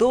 2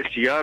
FCR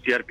CRP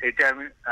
18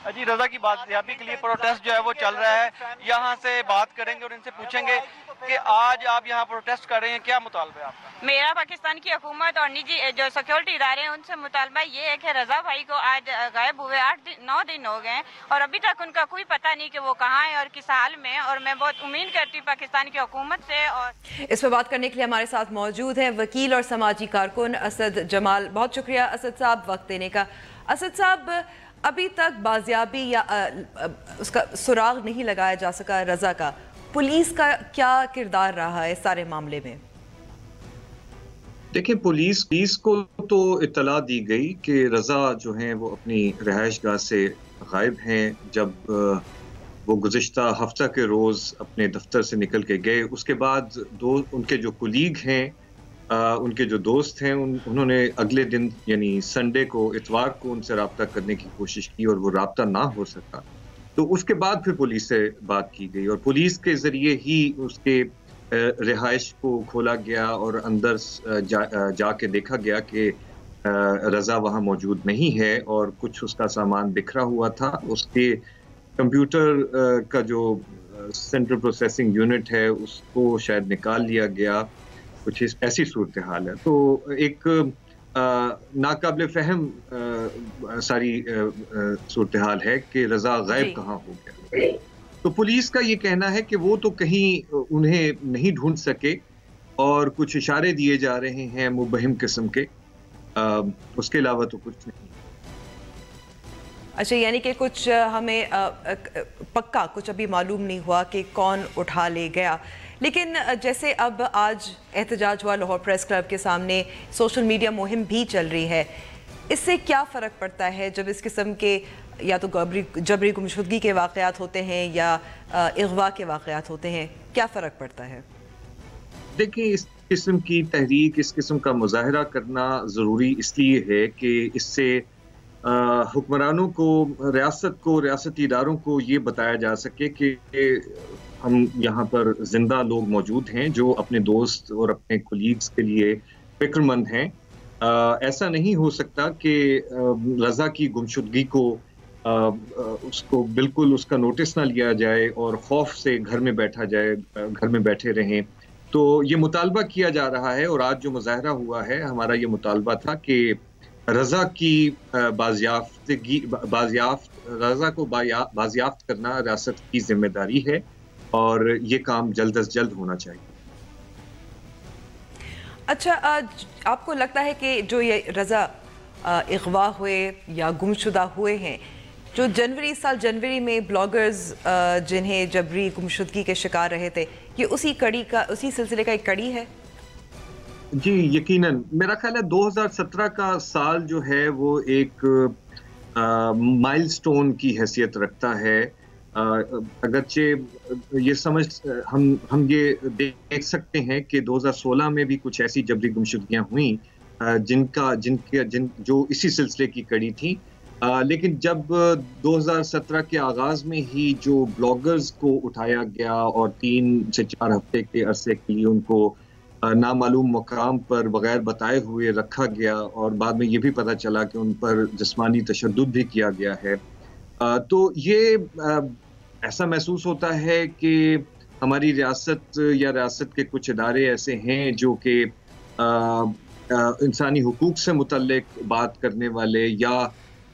جی رضا کی بازیابی کے لیے پروٹیسٹ جو ہے وہ چل رہا ہے. یہاں سے بات کریں گے اور ان سے پوچھیں گے کہ آج آپ یہاں پروٹیسٹ کر رہے ہیں, کیا مطالبہ ہے آپ کا؟ میرا پاکستان کی حکومت اور نجی جو سیکورٹی ادارے ہیں ان سے مطالبہ یہ ہے کہ رضا بھائی کو آج غائب ہوئے 9 دن ہو گئے اور ابھی تک ان کا کوئی پتہ نہیں کہ وہ کہاں ہے اور کس حال میں, اور میں بہت امید کرتی ہوں پاکستان کی حکومت سے. اور اس پہ بات کرنے کے لیے ہمارے ساتھ موجود ہیں وکیل اور سماجی کارکن اسد جمال. بہت شکریہ اسد صاحب وقت دینے کا. اسد صاحب, ابھی تک بازیابی یا اس کا سراغ نہیں لگایا جا سکا رضا کا. پولیس کا کیا کردار رہا ہے اس سارے معاملے میں؟ دیکھیں, پولیس کو تو اطلاع دی گئی کہ رضا جو ہیں وہ اپنی رہائش گاہ سے غائب ہیں. جب وہ گزشتہ ہفتہ کے روز اپنے دفتر سے نکل کے گئے, اس کے بعد ان کے جو کولیگ ہیں, ان کے جو دوست ہیں, انہوں نے اگلے دن یعنی سنڈے کو, اتوار کو ان سے رابطہ کرنے کی کوشش کی اور وہ رابطہ نہ ہو سکا. تو اس کے بعد پھر پولیس سے بات کی گئی اور پولیس کے ذریعے ہی اس کے رہائش کو کھولا گیا اور اندر جا کے دیکھا گیا کہ رضا وہاں موجود نہیں ہے اور کچھ اس کا سامان بکھرا ہوا تھا. اس کے کمپیوٹر کا جو سینٹرل پروسیسنگ یونٹ ہے اس کو شاید نکال لیا گیا. کچھ ایسی صورتحال ہے. تو ایک ناقابل فہم ساری صورتحال ہے کہ رضا غائب کہاں ہو گیا. تو پولیس کا یہ کہنا ہے کہ وہ تو کہیں انہیں نہیں ڈھونڈ سکے اور کچھ اشارے دیے جا رہے ہیں مبہم قسم کے, اس کے علاوہ تو کچھ نہیں. اچھا, یعنی کہ کچھ ہمیں پکا کچھ ابھی معلوم نہیں ہوا کہ کون اٹھا لے گیا. لیکن جیسے اب آج احتجاج ہوا لاہور پریس کلب کے سامنے, سوشل میڈیا مہم بھی چل رہی ہے, اس سے کیا فرق پڑتا ہے جب اس قسم کے یا تو جبری گمشدگی کے واقعات ہوتے ہیں یا اغوا کے واقعات ہوتے ہیں, کیا فرق پڑتا ہے؟ دیکھیں, اس قسم کی تحریک, اس قسم کا مظاہرہ کرنا ضروری اس لیے ہے کہ اس سے حکمرانوں کو, ریاست کو, ریاستی اداروں کو یہ بتایا جا سکے کہ ہم یہاں پر زندہ لوگ موجود ہیں جو اپنے دوست اور اپنے کولیگز کے لیے فکر مند ہیں. ایسا نہیں ہو سکتا کہ رضا کی گمشدگی کو اس کو بالکل اس کا نوٹس نہ لیا جائے اور خوف سے گھر میں بیٹھا جائے, گھر میں بیٹھے رہیں. تو یہ مطالبہ کیا جا رہا ہے اور آج جو مظاہرہ ہوا ہے, ہمارا یہ مطالبہ تھا کہ رضا کی رضا کو بازیافت کرنا ریاست کی ذمہ داری ہے اور یہ کام جلد از جلد ہونا چاہیے. اچھا, آپ کو لگتا ہے کہ جو یہ رضا اغوا ہوئے یا گمشدہ ہوئے ہیں, جو اس سال جنوری میں بلاگرز جنہیں جبری گمشدگی کے شکار رہے تھے, یہ اسی سلسلے کا ایک کڑی ہے؟ جی یقیناً. میرا خیال ہے 2017 کا سال جو ہے وہ ایک مائل سٹون کی حیثیت رکھتا ہے. اگرچہ یہ ہم یہ دیکھ سکتے ہیں کہ 2016 میں بھی کچھ ایسی جبری گمشدگیاں ہوئیں جو اسی سلسلے کی کڑی تھی. لیکن جب 2017 کے آغاز میں ہی جو بلاگرز کو اٹھایا گیا اور 3 سے 4 ہفتے کے عرصے کے لیے ان کو نامعلوم مقام پر بغیر بتائے ہوئے رکھا گیا اور بعد میں یہ بھی پتہ چلا کہ ان پر جسمانی تشدد بھی کیا گیا ہے, تو یہ ایسا محسوس ہوتا ہے کہ ہماری ریاست یا ریاست کے کچھ ادارے ایسے ہیں جو کہ انسانی حقوق سے متعلق بات کرنے والے یا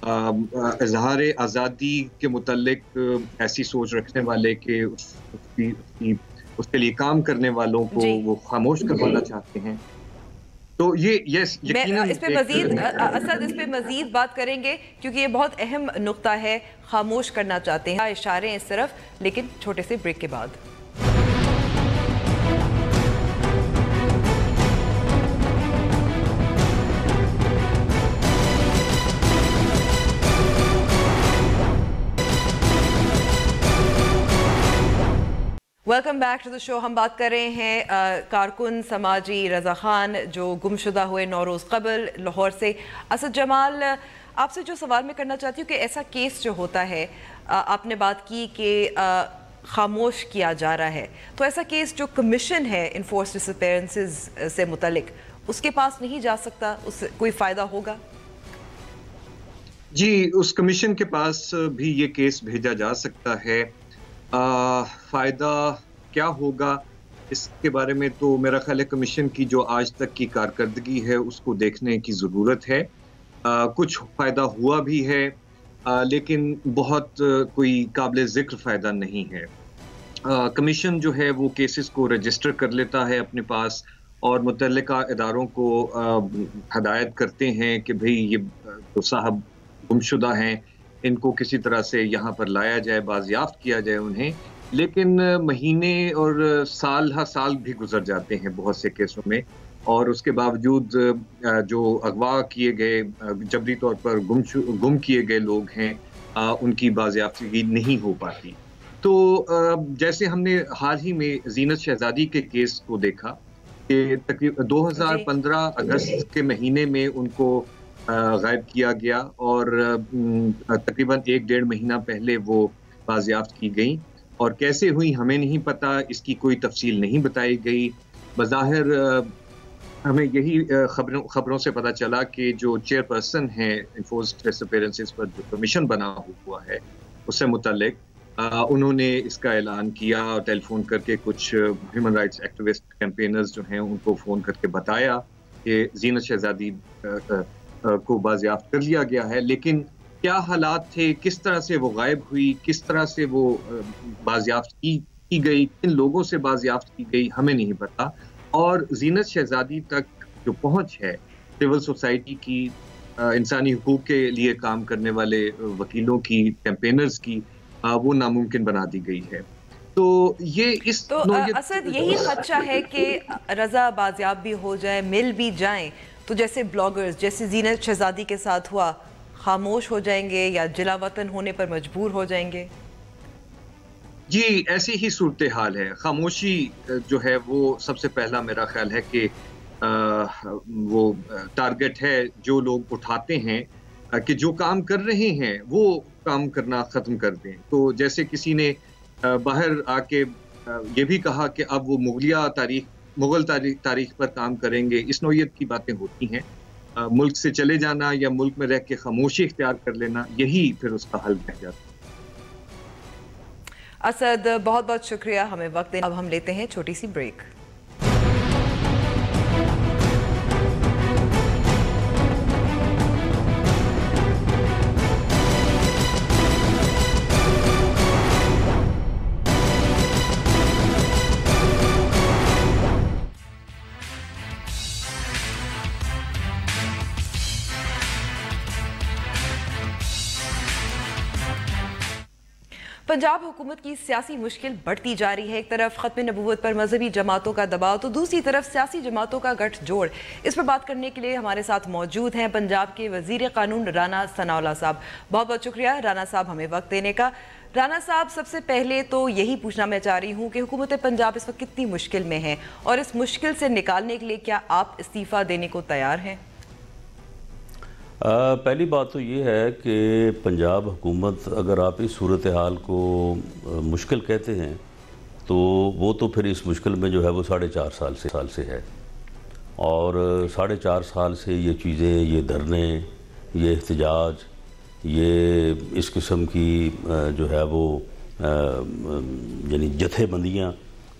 اظہار آزادی کے متعلق ایسی سوچ رکھنے والے کہ اس کے لیے کام کرنے والوں کو وہ خاموش کروانا چاہتے ہیں. تو یہ اس پہ مزید بات کریں گے کیونکہ یہ بہت اہم نقطہ ہے. خاموش کرنا چاہتے ہیں, اشارے ہیں صرف, لیکن چھوٹے سے بریک کے بعد. ویلکم بیک ٹو دا شو. ہم بات کر رہے ہیں کارکن سماجی رضا خان جو گمشدہ ہوئے 9 روز قبل لاہور سے. اسد جمال, آپ سے جو سوال میں کرنا چاہتی ہوں کہ ایسا کیس جو ہوتا ہے, آپ نے بات کی کہ خاموش کیا جا رہا ہے, تو ایسا کیس جو کمیشن ہے انفورس ڈس اپیرنسز سے متعلق, اس کے پاس نہیں جا سکتا, اس سے کوئی فائدہ ہوگا؟ جی اس کمیشن کے پاس بھی یہ کیس بھیجا جا سکتا ہے. فائدہ کیا ہوگا اس کے بارے میں تو میرا خیال ہے کمیشن کی جو آج تک کی کارکردگی ہے اس کو دیکھنے کی ضرورت ہے. کچھ فائدہ ہوا بھی ہے لیکن بہت کوئی قابل ذکر فائدہ نہیں ہے. کمیشن جو ہے وہ کیسز کو رجسٹر کر لیتا ہے اپنے پاس اور متعلقہ اداروں کو ہدایت کرتے ہیں کہ بھئی یہ جو صاحب گمشدہ ہیں ان کو کسی طرح سے یہاں پر لایا جائے, بازیافت کیا جائے انہیں. لیکن مہینے اور سال ہر سال بھی گزر جاتے ہیں بہت سے کیسوں میں, اور اس کے باوجود جو اغوا کیے گئے, جبری طور پر گم کیے گئے لوگ ہیں ان کی بازیافتگی نہیں ہو پاتی. تو جیسے ہم نے حال ہی میں زینت شہزادی کے کیس کو دیکھا کہ 2015 اگست کے مہینے میں ان کو غائب کیا گیا اور تقریباً 1-1.5 مہینہ پہلے وہ بازیافت کی گئیں, اور کیسے ہوئی ہمیں نہیں پتا, اس کی کوئی تفصیل نہیں بتائی گئی. بظاہر ہمیں یہی خبروں سے پتا چلا کہ جو چیئر پرسن ہے انفورسڈ ڈس اپیرنسز پر جو کمیشن بنا ہوا ہے اس سے متعلق انہوں نے اس کا اعلان کیا اور ٹیلی فون کر کے کچھ ہیومن رائٹس ایکٹیوسٹ کیمپینرز جو ہیں ان کو فون کر کے بتایا کہ زینت شہزادی کو بازیافت کر لیا گیا ہے. لیکن کیا حالات تھے, کس طرح سے وہ غائب ہوئی, کس طرح سے وہ بازیافت کی گئی, کن لوگوں سے بازیافت کی گئی, ہمیں نہیں پتا. اور زینت شہزادی تک جو پہنچ ہے سول سوسائٹی کی, انسانی حقوق کے لیے کام کرنے والے وکیلوں کی, کیمپینرز کی, وہ ناممکن بنا دی گئی ہے. تو یہ اس تو اسد یہی خدشہ ہے کہ رضا بازیاب بھی ہو جائے, مل بھی جائیں تو جیسے بلاگرز جیسے زینت شہزادی کے ساتھ ہوا خاموش ہو جائیں گے یا جلا وطن ہونے پر مجبور ہو جائیں گے؟ جی ایسی ہی صورتحال ہے. خاموشی جو ہے وہ سب سے پہلا میرا خیال ہے کہ وہ ٹارگٹ ہے جو لوگ اٹھاتے ہیں کہ جو کام کر رہے ہیں وہ کام کرنا ختم کر دیں. تو جیسے کسی نے باہر آ کے یہ بھی کہا کہ اب وہ مغل تاریخ پر کام کریں گے, اس نوعیت کی باتیں ہوتی ہیں. ملک سے چلے جانا یا ملک میں رہ کے خاموشی اختیار کر لینا یہی پھر اس کا حل رہ جاتا ہے. اسد بہت بہت شکریہ ہمیں وقت دینا. اب ہم لیتے ہیں چھوٹی سی بریک. پنجاب حکومت کی سیاسی مشکل بڑھتی جا رہی ہے. ایک طرف ختم نبوت پر مذہبی جماعتوں کا دباؤ تو دوسری طرف سیاسی جماعتوں کا گٹھ جوڑ. اس پر بات کرنے کے لیے ہمارے ساتھ موجود ہیں پنجاب کے وزیر قانون رانا ثناءاللہ صاحب. بہت بہت شکریہ رانا صاحب ہمیں وقت دینے کا. رانا صاحب سب سے پہلے تو یہی پوچھنا میں چاہ رہی ہوں کہ حکومت پنجاب اس وقت کتنی مشکل میں ہے اور اس مشکل سے نکالنے کے لیے کیا آپ استعفیٰ دینے کو تیار ہیں؟ پہلی بات تو یہ ہے کہ پنجاب حکومت اگر آپ اس صورتحال کو مشکل کہتے ہیں تو وہ تو پھر اس مشکل میں جو ہے وہ 4.5 سال سے ہے. اور 4.5 سال سے یہ چیزیں, یہ دھرنے, یہ احتجاج, یہ اس قسم کی جو ہے وہ یعنی جتھے بندیاں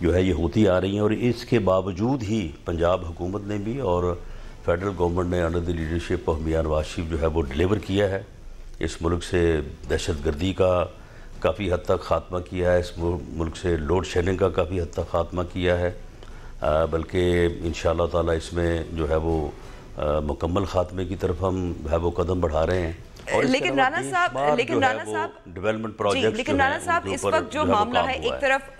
جو ہے یہ ہوتی آ رہی ہیں. اور اس کے باوجود ہی پنجاب حکومت نے بھی اور فیڈرل گورنمنٹ نے under the leadership of Mian Nawaz Sharif جو ہے وہ ڈیلیور کیا ہے. اس ملک سے دہشت گردی کا کافی حد تک خاتمہ کیا ہے, اس ملک سے لوڈ شیڈنگ کا کافی حد تک خاتمہ کیا ہے, بلکہ انشاءاللہ تعالی اس میں جو ہے وہ مکمل خاتمے کی طرف ہم ہے وہ قدم بڑھا رہے ہیں. لیکن رانا صاحب اس وقت جو معاملہ ہے ایک طرف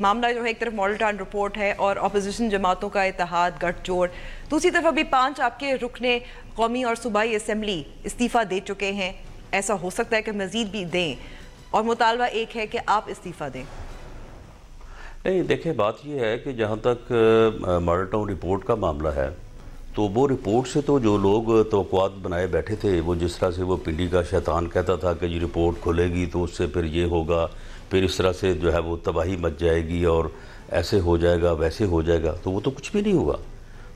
معاملہ جو ہے ایک طرف ماڈل ٹاؤن رپورٹ ہے اور اپوزیشن جماعتوں کا اتحاد گٹھ جوڑ, دوسری طرف ابھی 5 آپ کے رکنے قومی اور صوبائی اسمبلی استعفیٰ دے چکے ہیں. ایسا ہو سکتا ہے کہ مزید بھی دیں اور مطالبہ ایک ہے کہ آپ استعفیٰ دیں. نہیں دیکھیں بات یہ ہے کہ جہاں تک ماڈل ٹاؤن رپورٹ کا معاملہ ہے تو وہ رپورٹ سے تو جو لوگ توقعات بنائے بیٹھے تھے, وہ جس طرح سے وہ پنڈی کا شیطان کہتا تھا کہ یہ رپورٹ کھلے گی تو اس سے پھر یہ ہوگا, پھر اس طرح سے جو ہے وہ تباہی مچ جائے گی اور ایسے ہو جائے گا ویسے ہو جائے گا, تو وہ تو کچھ بھی نہیں ہوا.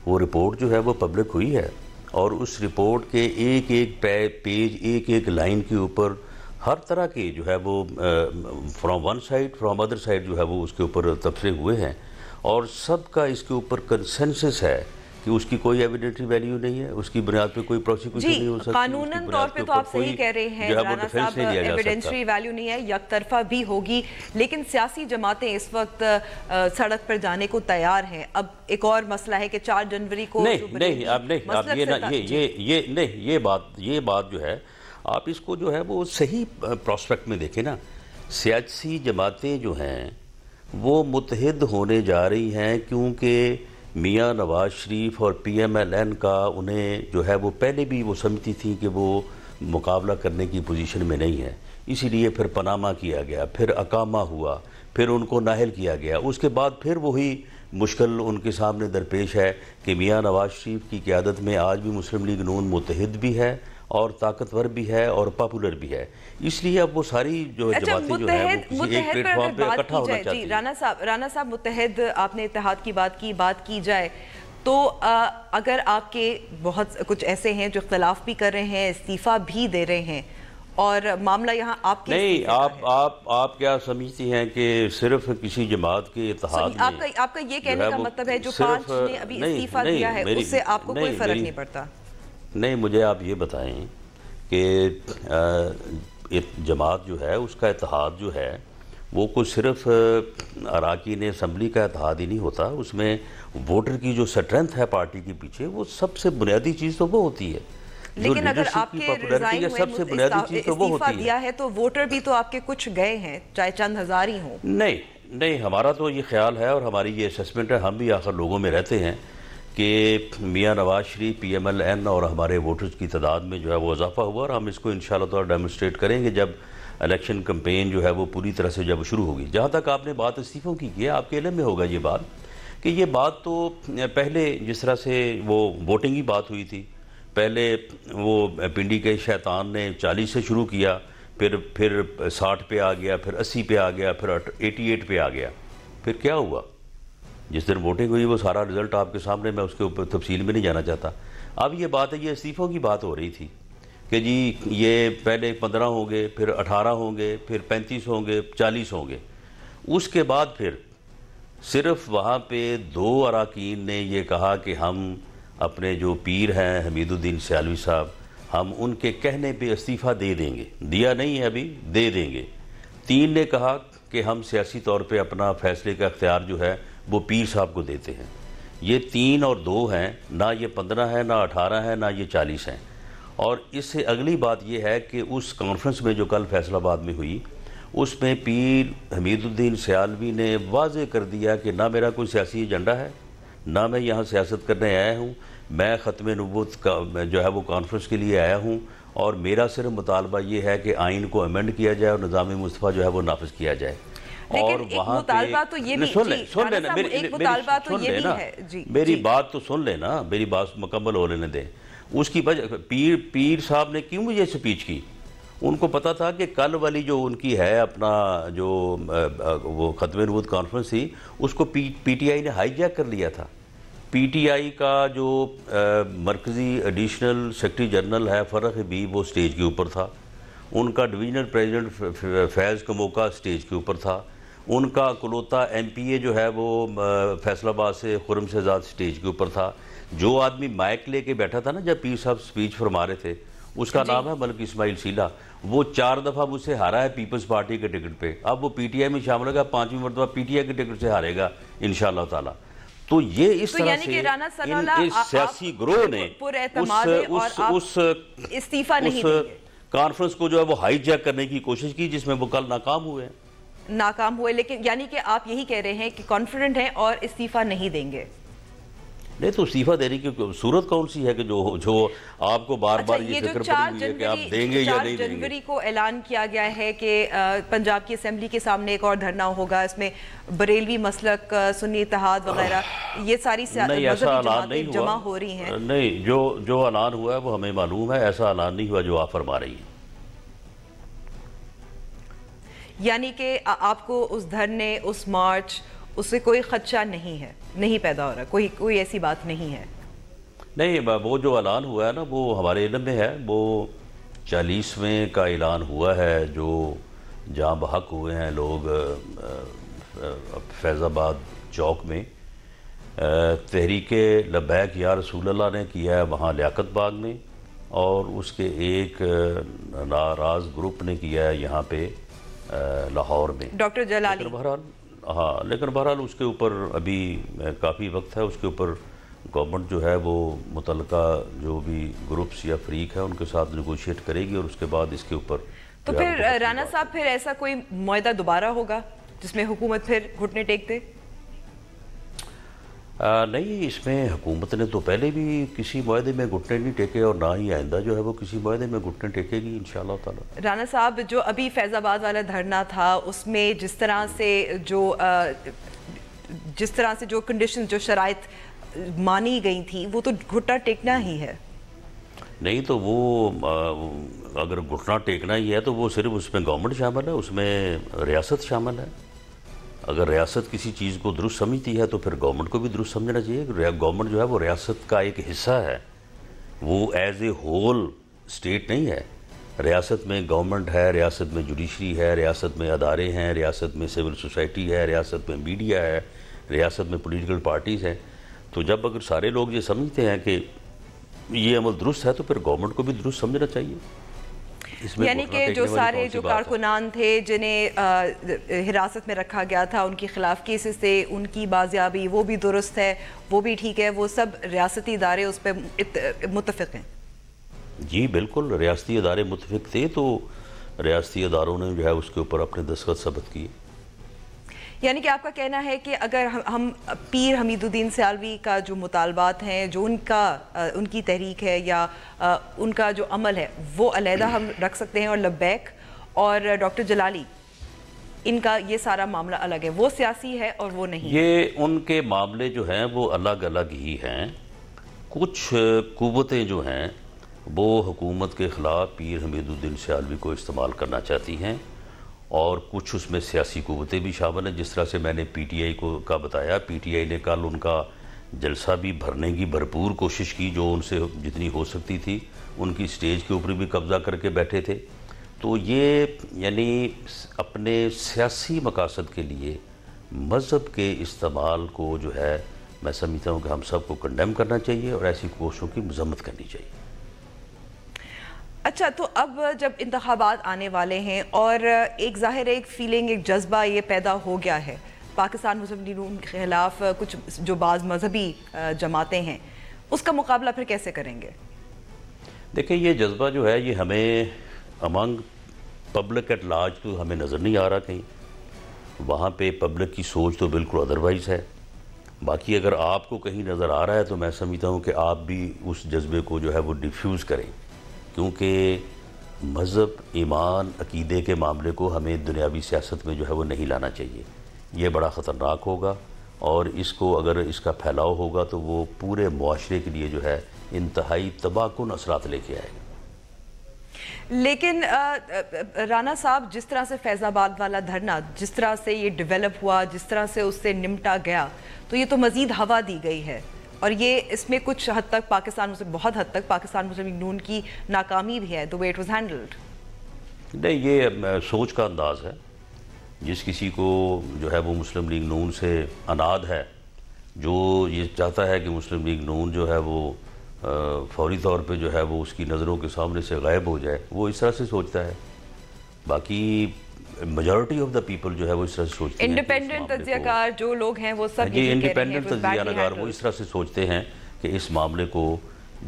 وہ رپورٹ جو ہے وہ پبلک ہوئی ہے اور اس رپورٹ کے ایک ایک پیج ایک ایک لائن کے اوپر ہر طرح کے جو ہے وہ from one side from other side جو ہے وہ اس کے اوپر تبصرے ہوئے ہیں، اور سب کا اس کے اوپر کنسنسس ہے کہ اس کی کوئی ایویڈنٹری ویلیو نہیں ہے، اس کی بنیاد پہ کوئی پروسیکیوشن نہیں ہو سکتی. قانوناً طور پہ تو آپ صحیح کہہ رہے ہیں رانا صاحب، ایویڈنٹری ویلیو نہیں ہے، یک طرفہ بھی ہوگی، لیکن سیاسی جماعتیں اس وقت سڑک پر جانے کو تیار ہیں. اب ایک اور مسئلہ ہے کہ 4 جنوری کو یہ بات جو ہے آپ اس کو جو ہے وہ صحیح پراسپیکٹ میں دیکھیں نا. سیاسی جماعتیں جو ہیں وہ متحد ہونے جا رہی ہیں کیونکہ میاں نواز شریف اور پی ایم ایل این کا انہیں جو ہے وہ پہلے بھی وہ سمجھتی تھی کہ وہ مقابلہ کرنے کی پوزیشن میں نہیں ہے، اسی لیے پھر پاناما کیا گیا، پھر اقامہ ہوا، پھر ان کو نااہل کیا گیا. اس کے بعد پھر وہی مشکل ان کے سامنے درپیش ہے کہ میاں نواز شریف کی قیادت میں آج بھی مسلم لیگ نون متحد بھی ہے اور طاقتور بھی ہے اور پاپولر بھی ہے. اس لیے اب وہ ساری جو جماعتیں جو ہیں وہ کسی ایک پلیٹ فارم پہ اکٹھا ہونا چاہتی ہیں. رانا صاحب متحد آپ نے اتحاد کی بات کی جائے تو اگر آپ کے بہت کچھ ایسے ہیں جو اختلاف بھی کر رہے ہیں، استعفیٰ بھی دے رہے ہیں، اور معاملہ یہاں آپ کے نہیں، آپ کیا سمجھتی ہیں کہ صرف کسی جماعت کے اتحاد میں آپ کا یہ کہنے کا مطلب ہے جو 5 نے ابھی استعفیٰ دیا ہے اس سے آپ کو کوئی فرق نہیں پڑتا؟ نہیں، مجھے آپ یہ بتائیں کہ جماعت جو ہے اس کا اتحاد جو ہے وہ کوئی صرف اراکین اسمبلی کا اتحاد ہی نہیں ہوتا، اس میں ووٹر کی جو سٹرینتھ ہے پارٹی کے پیچھے وہ سب سے بنیادی چیز تو وہ ہوتی ہے. لیکن اگر آپ کے ریزائن ہوئے استعفیٰ دیا ہے تو ووٹر بھی تو آپ کے کچھ گئے ہیں، چاہے چند ہزار ہی ہوں. نہیں، ہمارا تو یہ خیال ہے اور ہماری یہ اسیسمنٹ ہے، ہم بھی آخر لوگوں میں رہتے ہیں کہ Mian Nawaz Sharif, P M L N اور ہمارے ووٹرز کی تعداد میں جو ہے وہ اضافہ ہوا، اور ہم اس کو انشاءاللہ تعالی ڈیمونسٹریٹ کریں گے جب الیکشن کمپین جو ہے وہ پوری طرح سے جب شروع ہوگی. جہاں تک آپ نے بات استعفوں کی ہے، آپ کے علم میں ہوگا یہ بات کہ یہ بات تو پہلے جس طرح سے وہ ووٹنگ کی بات ہوئی تھی، پہلے وہ پنڈی کے شیطان نے 40 سے شروع کیا، پھر 60 پہ آ گیا، پھر 80 پہ آ گیا، پھر 88 پہ آ گیا. پھر کیا ہوا؟ جس دن ووٹنگ ہوئی وہ سارا رزلٹ آپ کے سامنے، میں اس کے اوپر تفصیل میں نہیں جانا چاہتا. اب یہ بات ہے، یہ استعفوں کی بات ہو رہی تھی کہ جی یہ پہلے 15 ہوں گے، پھر 18 ہوں گے، پھر 35 ہوں گے، 40 ہوں گے. اس کے بعد پھر صرف وہاں پہ 2 اراکین نے یہ کہا کہ ہم اپنے جو پیر ہیں حمید الدین سیالوی صاحب، ہم ان کے کہنے پہ استعفیٰ دے دیں گے. دیا نہیں ہے ابھی، دے دیں گے. 3 نے کہا کہ ہم سیاسی طور پہ اپنا فیصلے کا اختیار جو ہے وہ پیر صاحب کو دیتے ہیں. یہ 3 اور 2 ہیں، نہ یہ 15 ہے، نہ 18 ہے، نہ یہ 40 ہیں. اور اس سے اگلی بات یہ ہے کہ اس کانفرنس میں جو کل فیصل آباد میں ہوئی، اس میں پیر حمید الدین سیالوی نے واضح کر دیا کہ نہ میرا کوئی سیاسی ایجنڈا ہے، نہ میں یہاں سیاست کرنے آیا ہوں، میں ختم نبوت کا جو ہے وہ کانفرنس کے لیے آیا ہوں، اور میرا صرف مطالبہ یہ ہے کہ آئین کو امینڈ کیا جائے اور نظام مصطفیٰ جو ہے وہ نافذ کیا جائے. اور وہاں میری بات تو سن لینا، میری بات مکمل ہو لینے دیں. اس کی وجہ پیر صاحب نے کیوں مجھے سپیچ کی؟ ان کو پتا تھا کہ کل والی جو ان کی ہے اپنا جو وہ ختم نبوت کانفرنس تھی، اس کو پی ٹی آئی نے ہائی جیک کر لیا تھا. پی ٹی آئی کا جو مرکزی ایڈیشنل سیکرٹری جنرل ہے فرح حبیب، وہ سٹیج کے اوپر تھا. ان کا ڈویژنل پریزیڈنٹ فیض کموکا سٹیج کے اوپر تھا. ان کا کلوتا ایم پی اے جو ہے وہ فیصل آباد سے خرم شہزاد سٹیج کے اوپر تھا. جو آدمی مائک لے کے بیٹھا تھا نا جب پیر صاحب سپیچ فرما رہے تھے، اس کا نام ہے ملک اسماعیل سیلا. وہ 4 دفعہ مجھ سے ہارا ہے پیپلز پارٹی کے ٹکٹ پہ. اب وہ پی ٹی آئی میں شامل ہوگا، 5ویں مرتبہ پی ٹی آئی کے ٹکٹ سے ہارے گا انشاءاللہ تعالی. تو یہ اس طرح سے اس سیاسی گروہ نے اس کانفرنس کو جو ہے وہ ہائی جیک کرنے کی کوشش کی، جس میں وہ کل ناکام ہوئے. لیکن یعنی کہ آپ یہی کہہ رہے ہیں کہ کانفیڈنٹ ہیں اور استعفیٰ نہیں دیں گے؟ نہیں تو استعفیٰ دینے کی صورت کون سی ہے کہ جو آپ کو بار بار یہ فکر پڑی ہوئی ہے کہ آپ دیں گے یا نہیں دیں گے؟ 4 جنوری کو اعلان کیا گیا ہے کہ پنجاب کی اسمبلی کے سامنے ایک اور دھرنا ہوگا، اس میں بریلوی مسلک، سنی اتحاد وغیرہ یہ ساری مذہبی جماعتیں جمع ہو رہی ہیں. نہیں، جو اعلان ہوا ہے وہ ہمیں معلوم ہے، ایسا اعلان نہیں ہوا جو آپ فرما رہی ہیں. یعنی کہ آپ کو اس دھرنے، اس مارچ، اس سے کوئی خدشہ نہیں ہے، نہیں پیدا ہو رہا، کوئی ایسی بات نہیں ہے؟ نہیں، وہ جو اعلان ہوا ہے نا وہ ہمارے علم میں ہے، وہ 40ویں کا اعلان ہوا ہے جو جہاں بحق ہوئے ہیں لوگ فیض آباد چوک میں. تحریک لبیک یا رسول اللہ نے کیا ہے وہاں لیاقت باغ میں، اور اس کے ایک ناراض گروپ نے کیا ہے یہاں پہ لاہور میں. ڈاکٹر جلالی لیکن بہرحال اس کے اوپر ابھی کافی وقت ہے. اس کے اوپر گورنمنٹ جو ہے وہ متعلقہ جو بھی گروپس یا فریق ہیں ان کے ساتھ نیگوشیٹ کرے گی، اور اس کے بعد اس کے اوپر. تو پھر رانا صاحب پھر ایسا کوئی معاہدہ دوبارہ ہوگا جس میں حکومت پھر گھٹنے ٹیک دے؟ نہیں، اس میں حکومت نے تو پہلے بھی کسی معاہدے میں گھٹنے نہیں ٹیکے، اور نہ ہی آئندہ جو ہے وہ کسی معاہدے میں گھٹنے ٹیکے گی انشاءاللہ تعالی. رانا صاحب، جو ابھی فیض آباد والا دھرنا تھا اس میں جس طرح سے جو کنڈیشن، جو شرائط مانی گئی تھی، وہ تو گھٹنا ٹیکنا ہی ہے. نہیں تو وہ اگر گھٹنا ٹیکنا ہی ہے تو وہ صرف اس میں گورنمنٹ شامل ہے، اس میں ریاست شامل ہے. اگر ریاست کسی چیز کو درست سمجھتی ہے تو پھر گورنمنٹ کو بھی درست سمجھنا چاہیے. گورنمنٹ جو ہے وہ ریاست کا ایک حصہ ہے، وہ ایز اے ہول اسٹیٹ نہیں ہے. ریاست میں گورنمنٹ ہے، ریاست میں جوڈیشری ہے، ریاست میں ادارے ہیں، ریاست میں سول سوسائٹی ہے، ریاست میں میڈیا ہے، ریاست میں پولیٹیکل پارٹیز ہیں. تو جب اگر سارے لوگ یہ سمجھتے ہیں کہ یہ عمل درست ہے تو پھر گورنمنٹ کو بھی درست سمجھنا چاہیے. یعنی کہ جو سارے جو کارکنان تھے جنہیں حراست میں رکھا گیا تھا، ان کے خلاف کیسز تھے، ان کی بازیابی وہ بھی درست ہے، وہ بھی ٹھیک ہے، وہ سب ریاستی ادارے اس پہ متفق ہیں؟ جی بالکل، ریاستی ادارے متفق تھے تو ریاستی اداروں نے جو ہے اس کے اوپر اپنے دستخط ثبت کیے. یعنی کہ آپ کا کہنا ہے کہ اگر ہم پیر حمید الدین سیالوی کا جو مطالبات ہیں، جو ان کی تحریک ہے یا ان کا جو عمل ہے، وہ علیحدہ ہم رکھ سکتے ہیں، اور لبیک اور ڈاکٹر جلالی ان کا یہ سارا معاملہ الگ ہے، وہ سیاسی ہے اور وہ نہیں؟ یہ ان کے معاملے جو ہیں وہ الگ الگ ہی ہیں. کچھ قوتیں جو ہیں وہ حکومت کے خلاف پیر حمید الدین سیالوی کو استعمال کرنا چاہتی ہیں، اور کچھ اس میں سیاسی قوتیں بھی شامل ہیں. جس طرح سے میں نے پی ٹی آئی کا بتایا، پی ٹی آئی نے کل ان کا جلسہ بھی بھرنے کی بھرپور کوشش کی، جو ان سے جتنی ہو سکتی تھی. ان کی سٹیج کے اوپر بھی قبضہ کر کے بیٹھے تھے. تو یہ یعنی اپنے سیاسی مقاصد کے لیے مذہب کے استعمال کو جو ہے میں سمجھتا ہوں کہ ہم سب کو کنڈیم کرنا چاہیے اور ایسی کوششوں کی مذمت کرنی چاہیے. اچھا، تو اب جب انتخابات آنے والے ہیں اور ایک ظاہر ایک فیلنگ، ایک جذبہ یہ پیدا ہو گیا ہے پاکستان مسلم لیگ نون کے خلاف، کچھ جو بعض مذہبی جماعتیں ہیں، اس کا مقابلہ پھر کیسے کریں گے؟ دیکھیں، یہ جذبہ جو ہے یہ ہمیں امنگ پبلک ایٹ لارج تو ہمیں نظر نہیں آ رہا کہیں. وہاں پہ پبلک کی سوچ تو بالکل ادروائز ہے. باقی اگر آپ کو کہیں نظر آ رہا ہے تو میں سمجھتا ہوں کہ آپ بھی اس جذبے کو جو ہے وہ ڈیفیوز کریں، کیونکہ مذہب، ایمان، عقیدے کے معاملے کو ہمیں دنیاوی سیاست میں جو ہے وہ نہیں لانا چاہیے. یہ بڑا خطرناک ہوگا، اور اس کو اگر اس کا پھیلاؤ ہوگا تو وہ پورے معاشرے کے لیے جو ہے انتہائی تباہ کن اثرات لے کے آئے گا. لیکن رانا صاحب، جس طرح سے فیض آباد والا دھرنا، جس طرح سے یہ ڈیولپ ہوا، جس طرح سے اس سے نمٹا گیا، تو یہ تو مزید ہوا دی گئی ہے، اور یہ اس میں کچھ حد تک بہت حد تک پاکستان مسلم لیگ نون کی ناکامی بھی ہے. the way it was handled. نہیں، یہ سوچ کا انداز ہے. جس کسی کو جو ہے وہ مسلم لیگ نون سے اناد ہے، جو یہ چاہتا ہے کہ مسلم لیگ نون جو ہے وہ فوری طور پہ جو ہے وہ اس کی نظروں کے سامنے سے غائب ہو جائے، وہ اس طرح سے سوچتا ہے. باقی میجورٹی آف دا پیپل جو ہے وہ اس طرح سے سوچتے ہیں. انڈیپینڈنٹ تجزیہ کار جو لوگ ہیں وہ سب انڈیپینڈنٹ تجزیہ نگار وہ اس طرح سے سوچتے ہیں کہ اس معاملے کو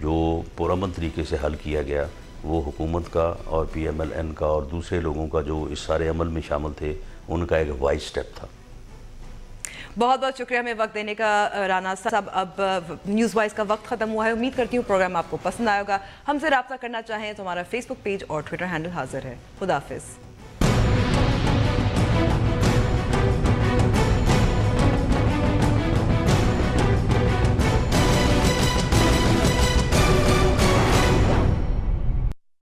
جو پرامن طریقے سے حل کیا گیا وہ حکومت کا اور پی ایم ایل این کا اور دوسرے لوگوں کا جو اس سارے عمل میں شامل تھے ان کا ایک وائز سٹیپ تھا. بہت بہت شکریہ ہمیں وقت دینے کا رانا صاحب. اب نیوز وائز کا وقت ختم ہوا ہے. امید کرتی ہوں پروگرام آپ کو پسند آئے گا. ہم سے رابطہ کرنا چاہیں تو ہمارا فیس بک پیج اور ٹویٹر ہینڈل حاضر ہے. خدا حافظ.